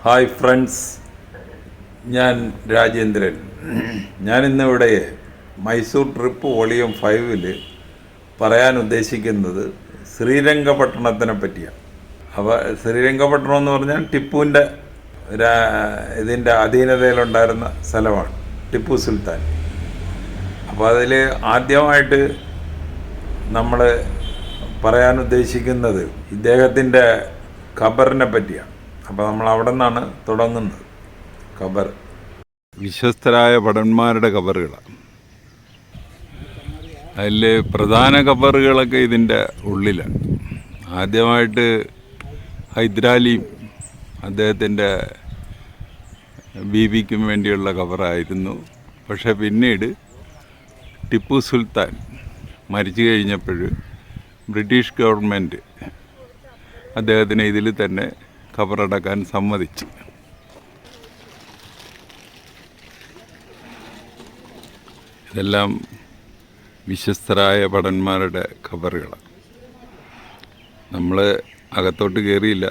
Hi friends, ഞാൻ രാജേന്ദ്രൻ. ഞാനിന്നിവിടെ Mysore trip volume 5-ൽ പറയാൻ ഉദ്ദേശിക്കുന്നത് ശ്രീരംഗപട്ടണത്തിനെ പറ്റിയാണ്. അപ്പോൾ ശ്രീരംഗപട്ടണം എന്ന് പറഞ്ഞാൽ ടിപ്പുവിൻ്റെ ഇതിൻ്റെ അധീനതയിലുണ്ടായിരുന്ന സ്ഥലമാണ്, ടിപ്പു സുൽത്താൻ. അപ്പോൾ അതിൽ ആദ്യമായിട്ട് നമ്മൾ പറയാൻ ഉദ്ദേശിക്കുന്നത് ഇദ്ദേഹത്തിൻ്റെ ഖബറിനെ പറ്റിയാണ്. അപ്പോൾ നമ്മൾ അവിടെ നിന്നാണ് തുടങ്ങുന്നത്. ഖബർ വിശ്വസ്തരായ ഭടന്മാരുടെ ഖബറുകളാണ്. അതിൽ പ്രധാന ഖബറുകളൊക്കെ ഇതിൻ്റെ ഉള്ളിലാണ്. ആദ്യമായിട്ട് ഹൈദരാലിയും അദ്ദേഹത്തിൻ്റെ ബീവിക്കും വേണ്ടിയുള്ള ഖബറായിരുന്നു. പക്ഷേ പിന്നീട് ടിപ്പു സുൽത്താൻ മരിച്ചു കഴിഞ്ഞപ്പോൾ ബ്രിട്ടീഷ് ഗവൺമെൻറ് അദ്ദേഹത്തിന് ഇതിൽ തന്നെ ഖബറടക്കാൻ സമ്മതിച്ചു. ഇതെല്ലാം വിശ്വസ്തരായ ഭടന്മാരുടെ ഖബറുകളാണ്. നമ്മൾ അകത്തോട്ട് കയറിയില്ല.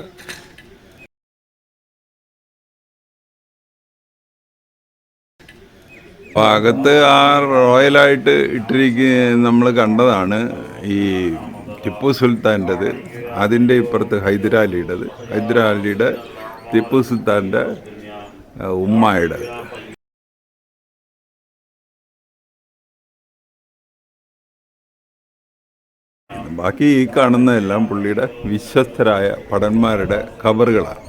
അപ്പോൾ അകത്ത് ആ റോയലായിട്ട് നമ്മൾ കണ്ടതാണ് ഈ ടിപ്പു സുൽത്താൻ്റെത്. അതിൻ്റെ ഇപ്പുറത്ത് ഹൈദരാലിയുടെ ടിപ്പു സുൽത്താൻ്റെ ഉമ്മായുടെ. ബാക്കി ഈ കാണുന്നതെല്ലാം പുള്ളിയുടെ വിശ്വസ്തരായ ഭടന്മാരുടെ ഖബറുകളാണ്.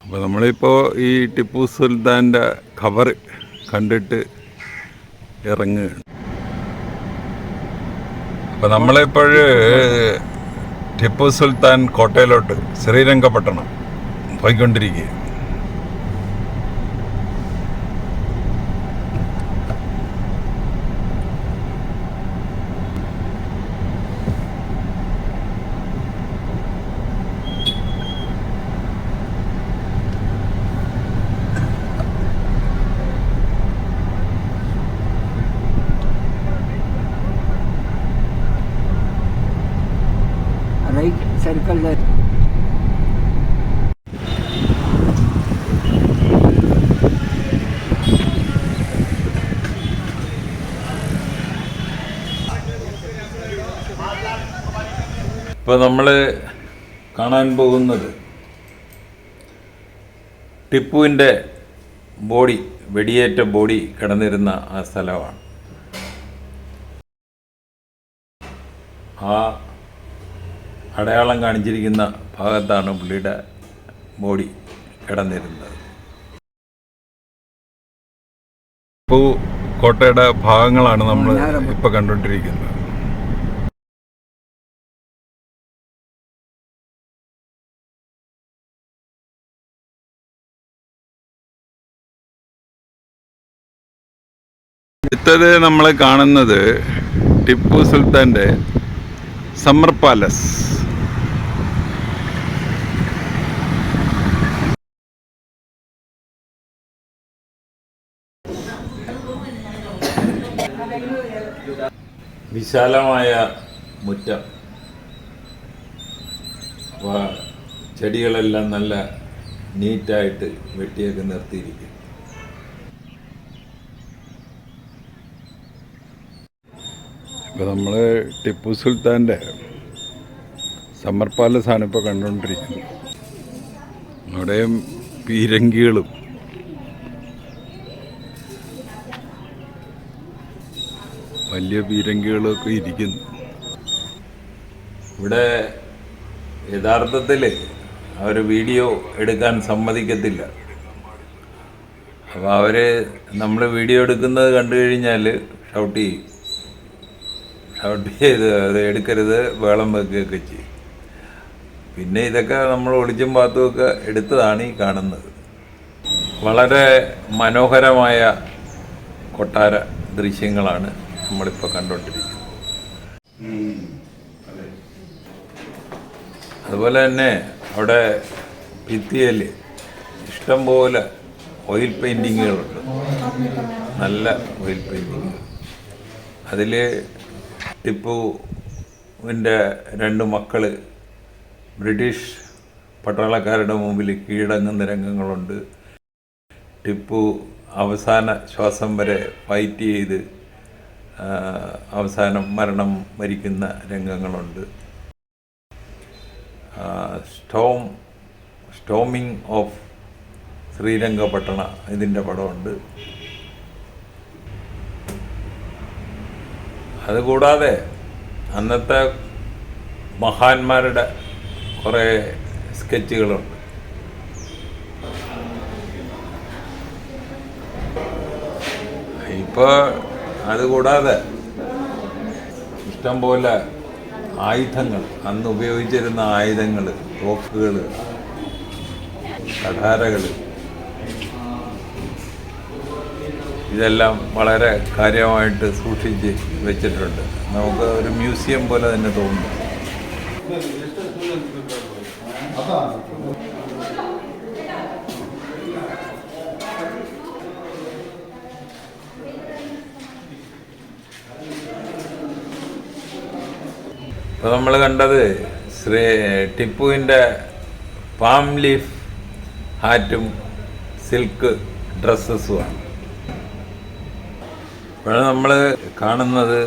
അപ്പോൾ നമ്മളിപ്പോൾ ഈ ടിപ്പു സുൽത്താൻ്റെ ഖബർ കണ്ടിട്ട് ഇറങ്ങുകയാണ്. അപ്പോൾ നമ്മളിപ്പോൾ ടിപ്പു സുൽത്താൻ കോട്ടയിലോട്ട് ശ്രീരംഗപട്ടണം പോയിക്കൊണ്ടിരിക്കുക. सर्कल है. ഇപ്പോൾ നമ്മൾ കാണാൻ പോകുന്നത് ടിപ്പുവിൻ്റെ ബോഡി, വെടിയേറ്റ ബോഡി കിടന്നിരുന്ന ആ സ്ഥലമാണ്. ആ അടയാളം കാണിച്ചിരിക്കുന്ന ഭാഗത്താണ് പുള്ളിയുടെ ബോഡി കിടന്നിരുന്നത്. ടിപ്പു കോട്ടയുടെ ഭാഗങ്ങളാണ് നമ്മൾ ഇപ്പോൾ കണ്ടുകൊണ്ടിരിക്കുന്നത്. അടുത്തത് നമ്മൾ കാണുന്നത് ടിപ്പു സുൽത്താൻ്റെ സമ്മർ പാലസ്. വിശാലമായ മുറ്റം. അപ്പോൾ ചെടികളെല്ലാം നല്ല നീറ്റായിട്ട് വെട്ടിയൊക്കെ നിർത്തിയിരിക്കും. ഇപ്പോൾ നമ്മൾ ടിപ്പു സുൽത്താൻ്റെ സമ്മർ പാലസാണ് ഇപ്പോൾ കണ്ടുകൊണ്ടിരിക്കുന്നത്. അവിടെയും പീരങ്കികളും വലിയ പീരങ്കികളൊക്കെ ഇരിക്കുന്നു. ഇവിടെ യഥാർത്ഥത്തിൽ അവർ വീഡിയോ എടുക്കാൻ സമ്മതിക്കത്തില്ല. അപ്പോൾ അവർ നമ്മൾ വീഡിയോ എടുക്കുന്നത് കണ്ടു കഴിഞ്ഞാൽ ഷൗട്ട് ചെയ്ത് അത് എടുക്കരുത്, വേളം വെക്കുകയൊക്കെ ചെയ്യും. പിന്നെ ഇതൊക്കെ നമ്മൾ ഒളിച്ചും പാത്തുമൊക്കെ എടുത്തതാണ് ഈ കാണുന്നത്. വളരെ മനോഹരമായ കൊട്ടാര ദൃശ്യങ്ങളാണ് നമ്മളിപ്പോൾ കണ്ടുകൊണ്ടിരിക്കുന്നത്. അതുപോലെ തന്നെ അവിടെ ഭിത്തിയിൽ ഇഷ്ടംപോലെ ഓയിൽ പെയിൻറ്റിങ്ങുകളുണ്ട്, നല്ല ഓയിൽ പെയിൻറ്റിങ്ങുകൾ. അതിൽ ടിപ്പുവിൻ്റെ 2 മക്കൾ ബ്രിട്ടീഷ് പട്ടാളക്കാരുടെ മുമ്പിൽ കീഴടങ്ങുന്ന രംഗങ്ങളുണ്ട്. ടിപ്പു അവസാന ശ്വാസം വരെ ഫൈറ്റ് ചെയ്ത് അവസാനം മരിക്കുന്ന രംഗങ്ങളുണ്ട്. സ്റ്റോമിങ് ഓഫ് ശ്രീരംഗപട്ടണ ഇതിൻ്റെ പടമുണ്ട്. അതുകൂടാതെ അന്നത്തെ മഹാന്മാരുടെ കുറേ സ്കെച്ചുകളുണ്ട്. ഇപ്പോൾ അതുകൂടാതെ ഇഷ്ടംപോലെ ആയുധങ്ങൾ, അന്ന് ഉപയോഗിച്ചിരുന്ന ആയുധങ്ങൾ, തോക്കുകൾ, കഠാരകൾ, ഇതെല്ലാം വളരെ കാര്യമായിട്ട് സൂക്ഷിച്ച് വെച്ചിട്ടുണ്ട്. നമുക്ക് ഒരു മ്യൂസിയം പോലെ തന്നെ തോന്നുന്നു. ഇപ്പോൾ നമ്മൾ കണ്ടത് ടിപ്പുവിൻ്റെ പാം ലീഫ് ഹാറ്റും സിൽക്ക് ഡ്രസ്സസുമാണ്. ഇപ്പോൾ നമ്മൾ കാണുന്നത്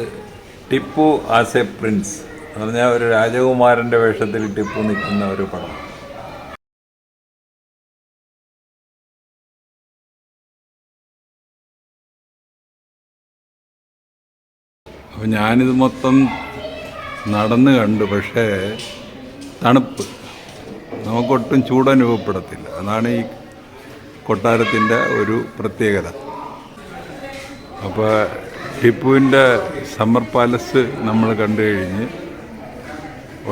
ടിപ്പു ആസ് എ പ്രിൻസ് എന്ന് പറഞ്ഞാൽ ഒരു രാജകുമാരൻ്റെ വേഷത്തിൽ ടിപ്പു നിൽക്കുന്ന ഒരു പടം. അപ്പോൾ ഞാനിത് മൊത്തം നടന്ന് കണ്ടു. പക്ഷേ തണുപ്പ്, നമുക്കൊട്ടും ചൂടനുഭവപ്പെടത്തില്ല. അതാണ് ഈ കൊട്ടാരത്തിൻ്റെ ഒരു പ്രത്യേകത. അപ്പോൾ ടിപ്പുവിൻ്റെ സമ്മർ പാലസ് നമ്മൾ കണ്ടു കഴിഞ്ഞ്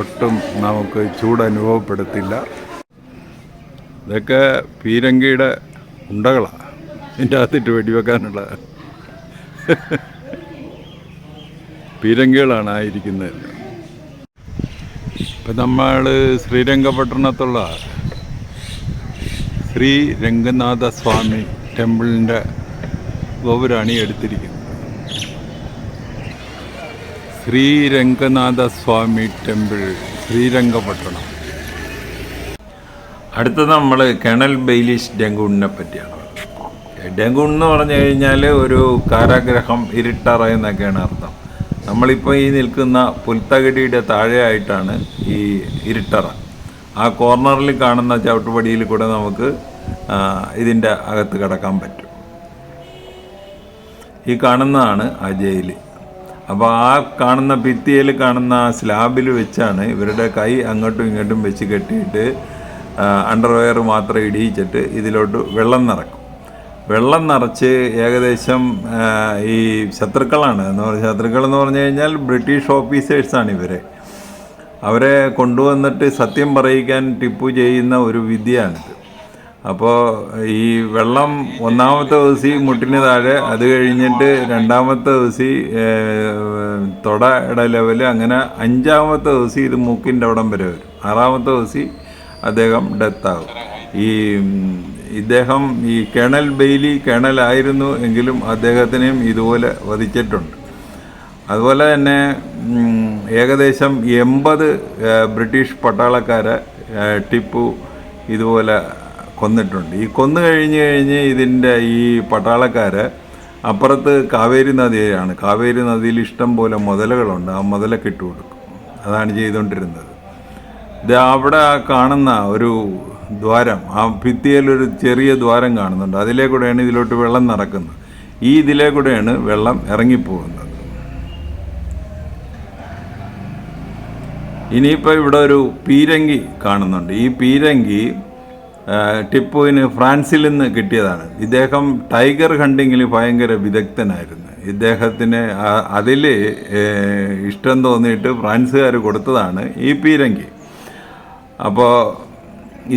ഒട്ടും നമുക്ക് ചൂടനുഭവപ്പെടുത്തില്ല. ഇതൊക്കെ പീരങ്കിയുടെ ഉണ്ടകളാണ്, ഇതിൻ്റെ അകത്തിട്ട് വെടിവെക്കാനുള്ള പീരങ്കികളാണ് ആയിരിക്കുന്നത്. ഇപ്പം നമ്മൾ ശ്രീരംഗപട്ടണത്തുള്ള ശ്രീ രംഗനാഥ സ്വാമി ടെമ്പിളിൻ്റെ ഗോപുരമാണ് ഈ എടുത്തിരിക്കുന്നത്. ശ്രീരംഗനാഥ സ്വാമി ടെമ്പിൾ, ശ്രീരംഗപട്ടണം. അടുത്തത് നമ്മൾ കേണൽ ബെയ്ലീസ് ഡെങ്കൂണിനെ പറ്റിയാണ്. ഡെങ്കൂൺ എന്ന് പറഞ്ഞു കഴിഞ്ഞാൽ ഒരു കാരാഗ്രഹം, ഇരുട്ടറ എന്നൊക്കെയാണ് അർത്ഥം. നമ്മളിപ്പോൾ ഈ നിൽക്കുന്ന പുൽത്തകടിയുടെ താഴെയായിട്ടാണ് ഈ ഇരുട്ടറ. ആ കോർണറിൽ കാണുന്ന ചവിട്ടുപടിയിൽ കൂടെ നമുക്ക് ഇതിൻ്റെ അകത്ത് കിടക്കാൻ പറ്റും. ഈ കാണുന്നതാണ് ആ ജയിൽ. അപ്പോൾ ആ കാണുന്ന ഭിത്തിയിൽ കാണുന്ന ആ സ്ലാബിൽ വെച്ചാണ് ഇവരുടെ കൈ അങ്ങോട്ടും ഇങ്ങോട്ടും വെച്ച് കെട്ടിയിട്ട് അണ്ടർവെയർ മാത്രം ഇടിയിച്ചിട്ട് ഇതിലോട്ട് വെള്ളം നിറക്കും. വെള്ളം നിറച്ച് ഏകദേശം ഈ ശത്രുക്കളാണ് ശത്രുക്കളെന്ന് പറഞ്ഞു കഴിഞ്ഞാൽ ബ്രിട്ടീഷ് ഓഫീസേഴ്സാണ് ഇവരെ. അവരെ കൊണ്ടുവന്നിട്ട് സത്യം പറയിക്കാൻ ടിപ്പു ചെയ്യുന്ന ഒരു വിദ്യയാണിത്. അപ്പോൾ ഈ വെള്ളം ഒന്നാമത്തെ ദിവസം മുട്ടിന് താഴെ, അത് കഴിഞ്ഞിട്ട് രണ്ടാമത്തെ ദിവസം തൊടയുടെ ലെവല്, അങ്ങനെ അഞ്ചാമത്തെ ദിവസം ഇത് മൂക്കിൻ്റെ അവിടം വരെ വരും. ആറാമത്തെ ദിവസം അദ്ദേഹം ഡെത്താകും. ഇദ്ദേഹം ഈ കേണൽ ബെയ്ലി കേണലായിരുന്നു എങ്കിലും അദ്ദേഹത്തിനെയും ഇതുപോലെ വധിച്ചിട്ടുണ്ട്. അതുപോലെ തന്നെ ഏകദേശം 80 ബ്രിട്ടീഷ് പട്ടാളക്കാരെ ടിപ്പു ഇതുപോലെ കൊന്നിട്ടുണ്ട്. ഈ കൊന്നു കഴിഞ്ഞ് ഇതിൻ്റെ ഈ പട്ടാളക്കാരെ അപ്പുറത്ത് കാവേരി നദിയാണ്. കാവേരി നദിയിൽ ഇഷ്ടം പോലെ മുതലകളുണ്ട്. ആ മുതലൊക്കെ ഇട്ട് കൊടുക്കും. അതാണ് ചെയ്തുകൊണ്ടിരുന്നത്. ഇത് അവിടെ ആ കാണുന്ന ഒരു ദ്വാരം, ആ ഭിത്തിയിലൊരു ചെറിയ ദ്വാരം കാണുന്നുണ്ട്. അതിലേക്കൂടെയാണ് ഇതിലോട്ട് വെള്ളം നടക്കുന്നത്. ഈ ഇതിലേക്കൂടെയാണ് വെള്ളം ഇറങ്ങിപ്പോകുന്നത്. ഇനിയിപ്പോൾ ഇവിടെ ഒരു പീരങ്കി കാണുന്നുണ്ട്. ഈ പീരങ്കി ടിപ്പുവിന് ഫ്രാൻസിൽ നിന്ന് കിട്ടിയതാണ്. ഇദ്ദേഹം ടൈഗർ ഹണ്ടിങ്ങിൽ ഭയങ്കര വിദഗ്ധനായിരുന്നു. ഇദ്ദേഹത്തിന് അതിൽ ഇഷ്ടം തോന്നിയിട്ട് ഫ്രാൻസുകാർ കൊടുത്തതാണ് ഈ പീരങ്കി. അപ്പോൾ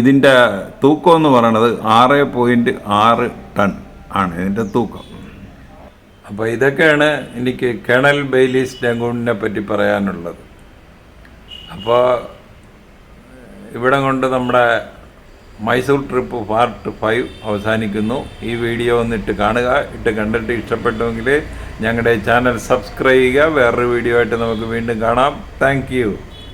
ഇതിൻ്റെ തൂക്കം എന്ന് പറയുന്നത് 6.6 ടൺ ആണ് ഇതിൻ്റെ തൂക്കം. അപ്പോൾ ഇതൊക്കെയാണ് എനിക്ക് കേണൽ ബെയ്ലീസ് ഡെങ്കൂണിനെ പറ്റി പറയാനുള്ളത്. അപ്പോൾ ഇവിടെ കൊണ്ട് നമ്മുടെ മൈസൂർ ട്രിപ്പ് പാർട്ട് 5 അവസാനിക്കുന്നു. ഈ വീഡിയോ ഒന്നിട്ട് കാണുക. കണ്ടിട്ട് ഇഷ്ടപ്പെട്ടുവെങ്കിൽ ഞങ്ങളുടെ ചാനൽ സബ്സ്ക്രൈബ് ചെയ്യുക. വേറൊരു വീഡിയോ ആയിട്ട് നമുക്ക് വീണ്ടും കാണാം. താങ്ക്